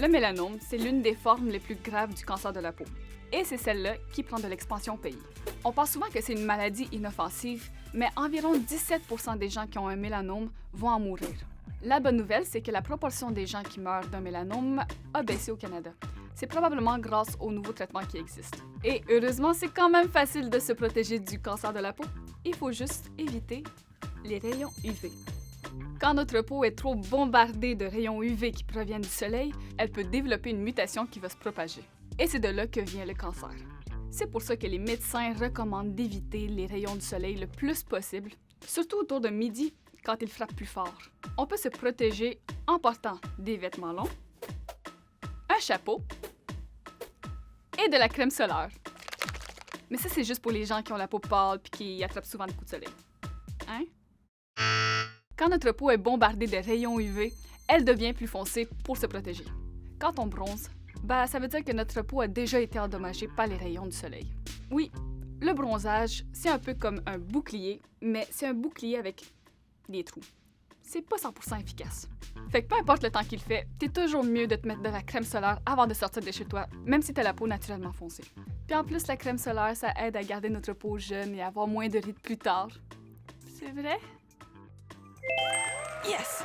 Le mélanome, c'est l'une des formes les plus graves du cancer de la peau. Et c'est celle-là qui prend de l'expansion au pays. On pense souvent que c'est une maladie inoffensive, mais environ 17% des gens qui ont un mélanome vont en mourir. La bonne nouvelle, c'est que la proportion des gens qui meurent d'un mélanome a baissé au Canada. C'est probablement grâce aux nouveaux traitements qui existent. Et heureusement, c'est quand même facile de se protéger du cancer de la peau. Il faut juste éviter les rayons UV. Quand notre peau est trop bombardée de rayons UV qui proviennent du soleil, elle peut développer une mutation qui va se propager. Et c'est de là que vient le cancer. C'est pour ça que les médecins recommandent d'éviter les rayons du soleil le plus possible, surtout autour de midi quand ils frappent plus fort. On peut se protéger en portant des vêtements longs, un chapeau et de la crème solaire. Mais ça, c'est juste pour les gens qui ont la peau pâle et qui attrapent souvent des coups de soleil. Hein? Quand notre peau est bombardée de rayons UV, elle devient plus foncée pour se protéger. Quand on bronze, ça veut dire que notre peau a déjà été endommagée par les rayons du soleil. Oui, le bronzage, c'est un peu comme un bouclier, mais c'est un bouclier avec des trous. C'est pas 100% efficace. Fait que peu importe le temps qu'il fait, t'es toujours mieux de te mettre de la crème solaire avant de sortir de chez toi, même si t'as la peau naturellement foncée. Puis en plus, la crème solaire, ça aide à garder notre peau jeune et à avoir moins de rides plus tard. C'est vrai? Yes!